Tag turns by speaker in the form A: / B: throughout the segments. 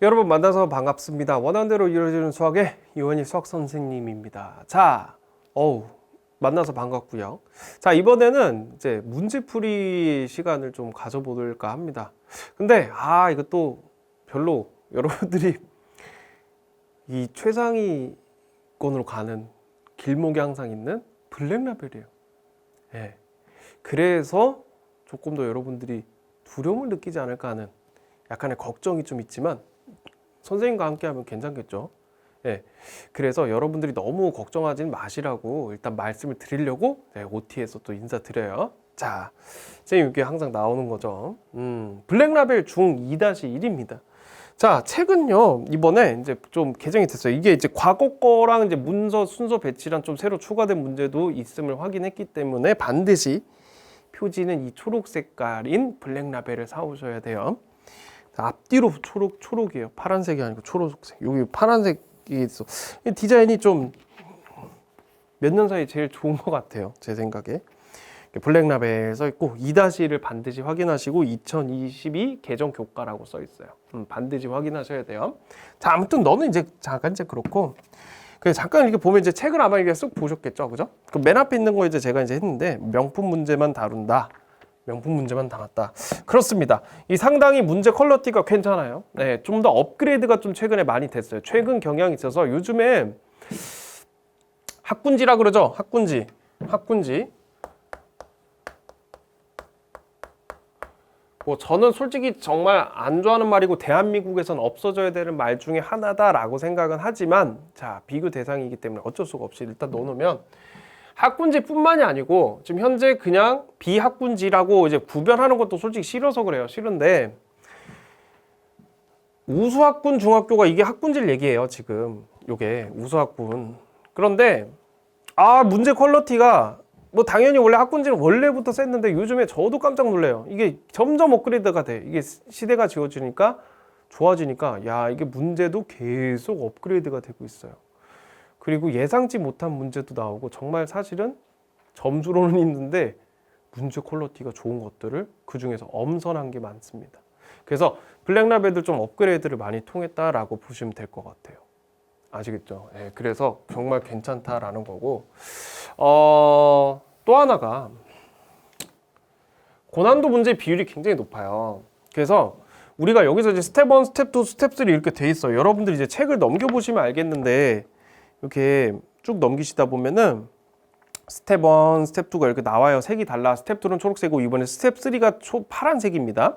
A: 여러분 만나서 반갑습니다. 원하는 대로 이루어지는 수학의 이원희 수학 선생님입니다. 자, 만나서 반갑고요. 자, 이번에는 이제 문제풀이 시간을 좀 가져볼까 합니다. 근데 이것도 별로 여러분들이 이 최상위권으로 가는 길목에 항상 있는 블랙라벨이에요. 예. 그래서 조금 더 여러분들이 두려움을 느끼지 않을까 하는 약간의 걱정이 좀 있지만 선생님과 함께 하면 괜찮겠죠. 예. 그래서 여러분들이 너무 걱정하지 마시라고 일단 말씀을 드리려고 OT에서 또 인사드려요. 자, 선생님 이게 항상 나오는 거죠. 블랙라벨 중 2-1입니다. 자, 책은요, 이번에 이제 좀 개정이 됐어요. 이게 이제 과거 거랑 이제 문서 순서 배치랑 좀 새로 추가된 문제도 있음을 확인했기 때문에 반드시 표지는 이 초록 색깔인 블랙라벨을 사오셔야 돼요. 앞뒤로 초록이에요. 파란색이 아니고 초록색. 여기 파란색이 있어. 이 디자인이 좀 몇 년 사이에 제일 좋은 것 같아요. 제 생각에. 블랙라벨 써 있고 2-1을 반드시 확인하시고 2022 개정 교과라고 써 있어요. 반드시 확인하셔야 돼요. 자, 아무튼 너는 이제 잠깐 이제 그렇고 잠깐 이렇게 보면 이제 책을 아마 이게 쓱 보셨겠죠, 그죠? 그 맨 앞에 있는 거 이제 제가 이제 했는데 명품 문제만 다룬다. 명품 문제만 담았다. 그렇습니다. 이 상당히 문제 퀄리티가 괜찮아요. 네, 좀 더 업그레이드가 좀 최근에 많이 됐어요. 최근 경향이 있어서 요즘에 학군지라 그러죠. 학군지. 뭐 저는 솔직히 정말 안 좋아하는 말이고 대한민국에선 없어져야 되는 말 중에 하나다라고 생각은 하지만 자, 비교 대상이기 때문에 어쩔 수가 없이 일단 넣어놓으면 학군지뿐만이 아니고 지금 현재 그냥 비학군지라고 이제 구별하는 것도 솔직히 싫어서 그래요. 싫은데 우수학군 중학교가 이게 학군지를 얘기해요. 지금 요게 우수학군. 그런데 문제 퀄리티가 뭐 당연히 원래 학군지는 원래부터 셌는데 요즘에 저도 깜짝 놀래요. 이게 점점 업그레이드가 돼. 이게 시대가 지어지니까 좋아지니까 야, 이게 문제도 계속 업그레이드가 되고 있어요. 그리고 예상치 못한 문제도 나오고 정말 사실은 점수로는 있는데 문제 퀄리티가 좋은 것들을 그중에서 엄선한 게 많습니다. 그래서 블랙라벨도 좀 업그레이드를 많이 통했다라고 보시면 될 것 같아요. 아시겠죠? 예, 그래서 정말 괜찮다라는 거고 또 하나가 고난도 문제 비율이 굉장히 높아요. 그래서 우리가 여기서 이제 스텝 1, 스텝 2, 스텝 3 이렇게 돼 있어요. 여러분들이 이제 책을 넘겨보시면 알겠는데 이렇게 쭉 넘기시다 보면은 스텝 1, 스텝 2가 이렇게 나와요. 색이 달라. 스텝 2는 초록색이고 이번에 스텝 3가 파란색입니다.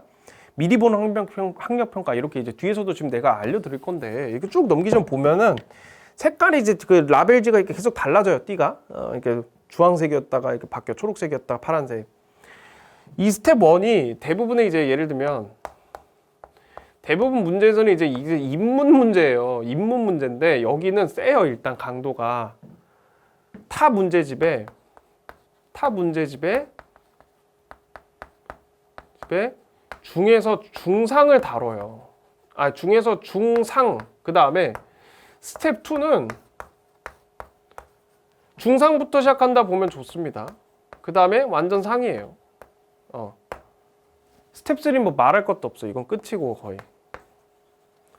A: 미리 보는 학력평가 이렇게 이제 뒤에서도 지금 내가 알려드릴 건데 이렇게 쭉 넘기시면 보면은 색깔이 이제 그 라벨지가 이렇게 계속 달라져요. 띠가 이렇게 주황색이었다가 이렇게 바뀌어 초록색이었다가 파란색. 이 스텝 1이 대부분의 이제 예를 들면 대부분 문제에서는 이제 인문 문제예요. 인문 문제인데 여기는 세요. 일단 강도가 타 문제집에 중에서 중상을 다뤄요. 중에서 중상. 그 다음에 스텝 2는 중상부터 시작한다 보면 좋습니다. 그 다음에 완전 상이에요. 스텝 3는 뭐 말할 것도 없어. 이건 끝이고 거의.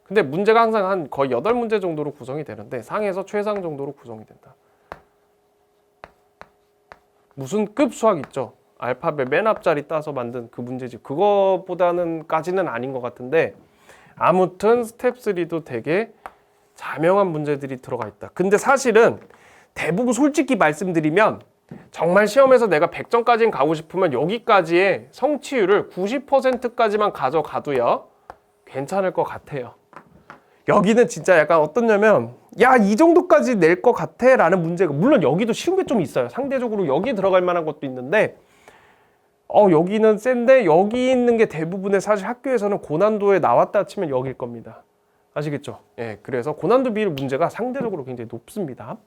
A: 근데 문제가 항상 한 거의 8문제 정도로 구성이 되는데 상에서 최상 정도로 구성이 된다. 무슨 급 수학 있죠? 알파벳 맨 앞자리 따서 만든 그 문제집. 그거보다는까지는 아닌 것 같은데 아무튼 스텝 3도 되게 자명한 문제들이 들어가 있다. 근데 사실은 대부분 솔직히 말씀드리면 정말 시험에서 내가 100점까지는 가고 싶으면 여기까지의 성취율을 90%까지만 가져가도요 괜찮을 것 같아요. 여기는 진짜 약간 어떠냐면 야, 이 정도까지 낼 것 같아 라는 문제가 물론 여기도 쉬운 게 좀 있어요. 상대적으로 여기에 들어갈 만한 것도 있는데 여기는 센데 여기 있는 게 대부분의 사실 학교에서는 고난도에 나왔다 치면 여기일 겁니다. 아시겠죠? 예, 그래서 고난도 비율 문제가 상대적으로 굉장히 높습니다.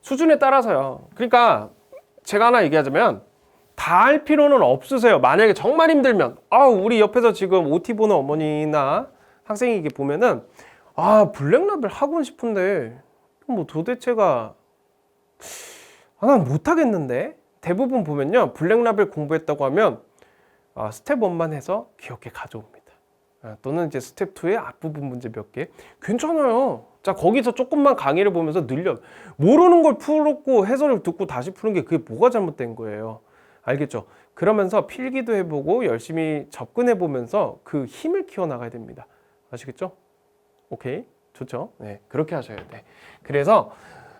A: 수준에 따라서요. 그러니까 제가 하나 얘기하자면 다 할 필요는 없으세요. 만약에 정말 힘들면 우리 옆에서 지금 OT 보는 어머니나 학생이 이게 보면은 블랙라벨 하고 싶은데 뭐 도대체가 난 못하겠는데 대부분 보면요 블랙라벨 공부했다고 하면 스텝 1만 해서 기억해 가져옵니다. 또는 이제 스텝 2의 앞부분 문제 몇 개. 괜찮아요. 자, 거기서 조금만 강의를 보면서 늘려. 모르는 걸 풀었고 해설을 듣고 다시 푸는 게 그게 뭐가 잘못된 거예요. 알겠죠? 그러면서 필기도 해보고 열심히 접근해보면서 그 힘을 키워나가야 됩니다. 아시겠죠? 오케이. 좋죠? 네. 그렇게 하셔야 돼. 그래서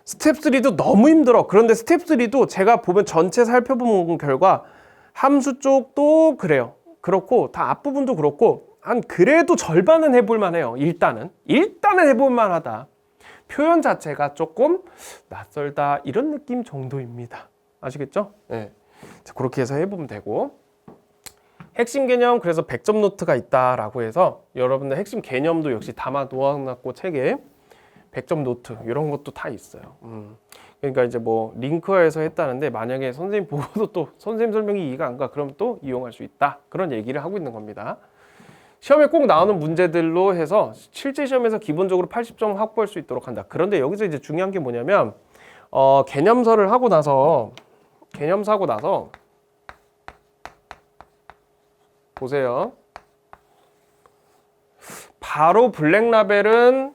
A: 스텝 3도 너무 힘들어. 그런데 스텝 3도 제가 보면 전체 살펴본 결과 함수 쪽도 그래요. 그렇고 다 앞부분도 그렇고 한 그래도 절반은 해볼 만해요. 일단은 해볼 만하다. 표현 자체가 조금 낯설다 이런 느낌 정도입니다. 아시겠죠? 네. 자, 그렇게 해서 해보면 되고 핵심 개념 그래서 100점 노트가 있다라고 해서 여러분들 핵심 개념도 역시 담아 놓아놨고 책에 100점 노트 이런 것도 다 있어요. 그러니까 이제 뭐 링크화해서 했다는데 만약에 선생님 보고도 또 선생님 설명이 이해가 안 가 그럼 또 이용할 수 있다 그런 얘기를 하고 있는 겁니다. 시험에 꼭 나오는 문제들로 해서 실제 시험에서 기본적으로 80점 확보할 수 있도록 한다. 그런데 여기서 이제 중요한 게 뭐냐면 개념서를 하고 나서 보세요. 바로 블랙라벨은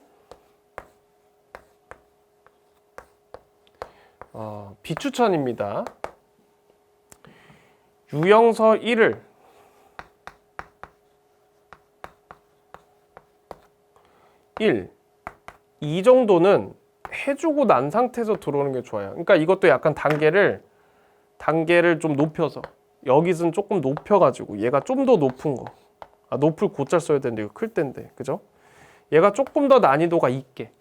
A: 비추천입니다. 유형서 1을 이 정도는 해주고 난 상태에서 들어오는 게 좋아요. 그러니까 이것도 약간 단계를 좀 높여서 여기서는 조금 높여가지고 얘가 좀 더 높은 거 높을 고짤 써야 되는데 이거 클 텐데 그죠? 얘가 조금 더 난이도가 있게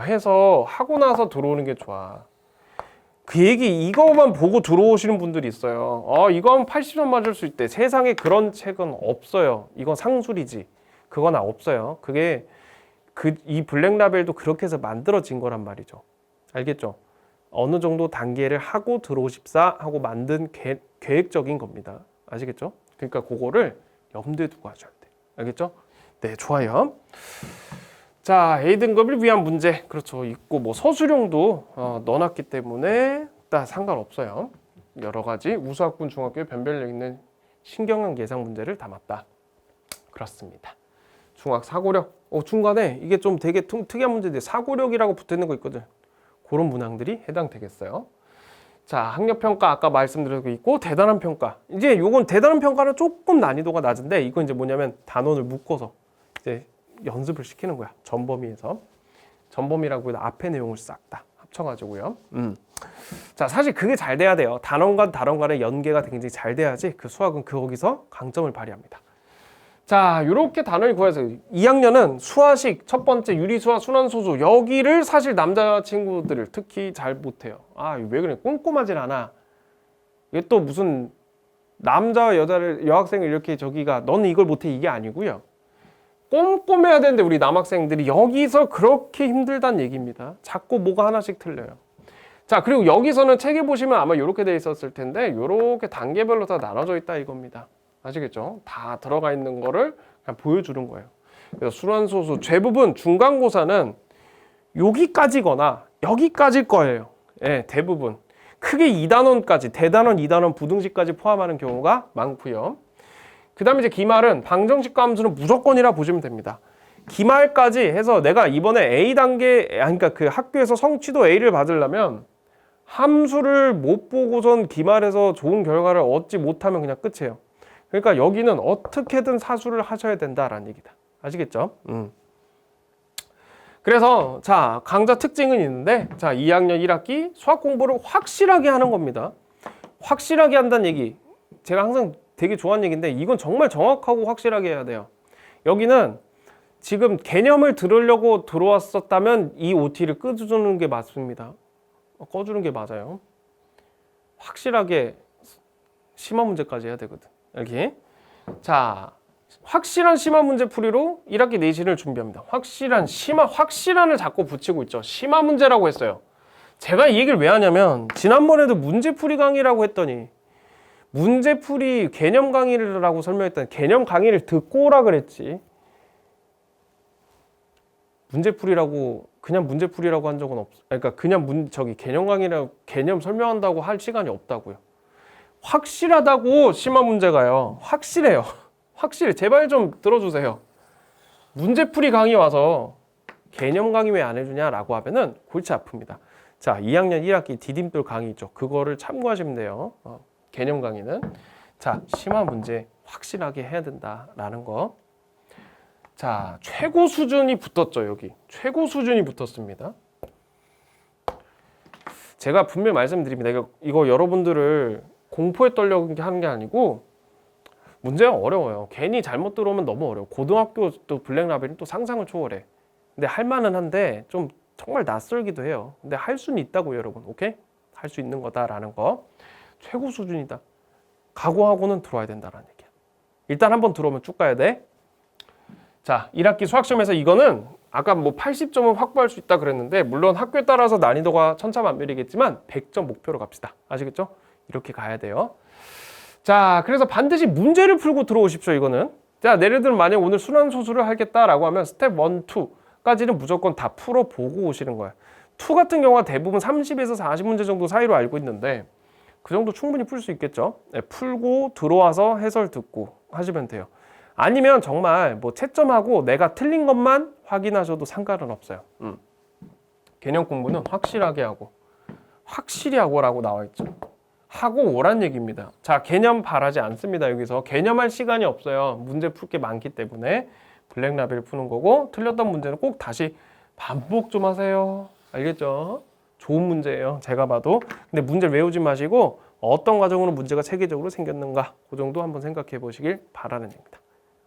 A: 해서 하고 나서 들어오는 게 좋아. 그 얘기 이거만 보고 들어오시는 분들이 있어요. 이거 하면 80점 맞을 수 있대. 세상에 그런 책은 없어요. 이건 상술이지. 그건 없어요. 그게 이 블랙라벨도 그렇게 해서 만들어진 거란 말이죠. 알겠죠? 어느 정도 단계를 하고 들어오십사 하고 만든 계획적인 겁니다. 아시겠죠? 그러니까 그거를 염두에 두고 하셔야 돼. 알겠죠? 네, 좋아요. 자, A등급을 위한 문제. 그렇죠. 있고 뭐 서술형도 넣어놨기 때문에 다 상관없어요. 여러 가지 우수학군 중학교의 변별력 있는 신경학 예상 문제를 담았다. 그렇습니다. 중학 사고력. 중간에 이게 좀 되게 특이한 문제인데 사고력이라고 붙어있는 거 있거든. 그런 문항들이 해당되겠어요. 자, 학력평가 아까 말씀드리고 있고 대단한 평가. 이제 요건 대단한 평가는 조금 난이도가 낮은데 이건 이제 뭐냐면 단원을 묶어서 이제 연습을 시키는 거야. 전범위에서. 전범위라고 해도 앞에 내용을 싹 다 합쳐가지고요. 자, 사실 그게 잘 돼야 돼요. 단원과 단원간의 연계가 굉장히 잘 돼야지 그 수학은 거기서 강점을 발휘합니다. 자, 이렇게 단원을 구해서 2학년은 수화식 첫 번째 유리수와 순환소수 여기를 사실 남자친구들을 특히 잘 못해요. 왜 그래 꼼꼼하진 않아. 이게 또 무슨 남자와 여학생을 이렇게 저기가 너는 이걸 못해 이게 아니고요. 꼼꼼해야 되는데 우리 남학생들이 여기서 그렇게 힘들다는 얘기입니다. 자꾸 뭐가 하나씩 틀려요. 자, 그리고 여기서는 책에 보시면 아마 이렇게 돼 있었을 텐데 이렇게 단계별로 다 나눠져 있다 이겁니다. 아시겠죠? 다 들어가 있는 거를 그냥 보여주는 거예요. 그래서 순환소수 대부분 중간고사는 여기까지거나 여기까지일 거예요. 예, 대부분. 크게 2단원까지, 대단원, 2단원, 부등식까지 포함하는 경우가 많고요. 그 다음에 이제 기말은 방정식과 함수는 무조건이라 보시면 됩니다. 기말까지 해서 내가 이번에 A 단계, 그러니까 그 학교에서 성취도 A를 받으려면 함수를 못 보고선 기말에서 좋은 결과를 얻지 못하면 그냥 끝이에요. 그러니까 여기는 어떻게든 사수를 하셔야 된다라는 얘기다. 아시겠죠? 그래서 자, 강좌 특징은 있는데 자, 2학년 1학기 수학 공부를 확실하게 하는 겁니다. 확실하게 한다는 얘기. 제가 항상 되게 좋아하는 얘기인데 이건 정말 정확하고 확실하게 해야 돼요. 여기는 지금 개념을 들으려고 들어왔었다면 이 OT를 꺼주는 게 맞습니다. 꺼주는 게 맞아요. 확실하게 심화 문제까지 해야 되거든. 이렇게. 자, 확실한 심화 문제 풀이로 1학기 내신을 준비합니다. 확실한을 자꾸 붙이고 있죠. 심화 문제라고 했어요. 제가 이 얘기를 왜 하냐면 지난번에도 문제풀이 강의라고 했더니 문제풀이 개념 강의라고 설명했더니 개념 강의를 듣고 오라 그랬지. 문제풀이라고 그냥 문제풀이라고 한 적은 없어. 그러니까 그냥 개념 강의라고 개념 설명한다고 할 시간이 없다고요. 확실하다고 심화 문제가요. 확실해요. 확실해. 제발 좀 들어주세요. 문제풀이 강의 와서 개념 강의 왜 안 해주냐라고 하면은 골치 아픕니다. 자, 2학년 1학기 디딤돌 강의 있죠. 그거를 참고하시면 돼요. 개념 강의는. 자, 심화 문제 확실하게 해야 된다라는 거. 자, 최고 수준이 붙었죠, 여기. 최고 수준이 붙었습니다. 제가 분명히 말씀드립니다. 이거 여러분들을 공포에 떨려 하는 게 아니고 문제가 어려워요. 괜히 잘못 들어오면 너무 어려워. 고등학교 또 블랙라벨은 또 상상을 초월해. 근데 할 만은 한데 좀 정말 낯설기도 해요. 근데 할 수는 있다고요, 여러분. 오케이? 할 수 있는 거다라는 거. 최고 수준이다. 각오하고는 들어와야 된다라는 얘기야. 일단 한번 들어오면 쭉 가야 돼. 자, 1학기 수학시험에서 이거는 아까 뭐 80점은 확보할 수 있다 그랬는데 물론 학교에 따라서 난이도가 천차만별이겠지만 100점 목표로 갑시다. 아시겠죠? 이렇게 가야 돼요. 자, 그래서 반드시 문제를 풀고 들어오십시오, 이거는. 자, 예를 들면 만약 오늘 순환소수를 하겠다라고 하면 스텝 1, 2까지는 무조건 다 풀어보고 오시는 거예요. 2 같은 경우가 대부분 30에서 40문제 정도 사이로 알고 있는데 그 정도 충분히 풀 수 있겠죠. 네, 풀고 들어와서 해설 듣고 하시면 돼요. 아니면 정말 뭐 채점하고 내가 틀린 것만 확인하셔도 상관은 없어요. 개념 공부는 확실하게 하고 확실히 하고라고 나와 있죠. 하고 오란 얘기입니다. 자, 개념 바라지 않습니다. 여기서 개념할 시간이 없어요. 문제 풀 게 많기 때문에 블랙라벨 푸는 거고 틀렸던 문제는 꼭 다시 반복 좀 하세요. 알겠죠? 좋은 문제예요. 제가 봐도. 근데 문제를 외우지 마시고 어떤 과정으로 문제가 체계적으로 생겼는가 그 정도 한번 생각해 보시길 바라는 얘기입니다.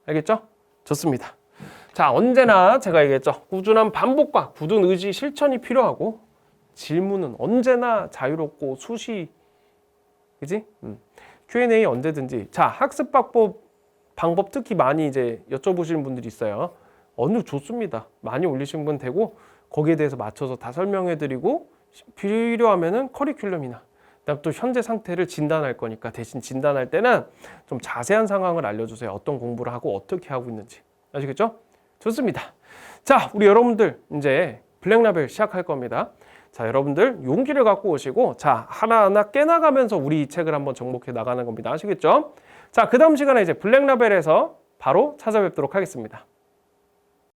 A: 알겠죠? 좋습니다. 자, 언제나 제가 얘기했죠. 꾸준한 반복과 굳은 의지, 실천이 필요하고 질문은 언제나 자유롭고 수시 그지? Q&A 언제든지. 자, 학습 방법 특히 많이 이제 여쭤보시는 분들이 있어요. 좋습니다. 많이 올리신 분 되고 거기에 대해서 맞춰서 다 설명해드리고 필요하면은 커리큘럼이나 그다음 또 현재 상태를 진단할 거니까 대신 진단할 때는 좀 자세한 상황을 알려주세요. 어떤 공부를 하고 어떻게 하고 있는지. 아시겠죠? 좋습니다. 자, 우리 여러분들 이제 블랙라벨 시작할 겁니다. 자, 여러분들 용기를 갖고 오시고 자, 하나하나 깨나가면서 우리 이 책을 한번 정복해 나가는 겁니다. 아시겠죠? 자, 그 다음 시간에 이제 블랙라벨에서 바로 찾아뵙도록 하겠습니다.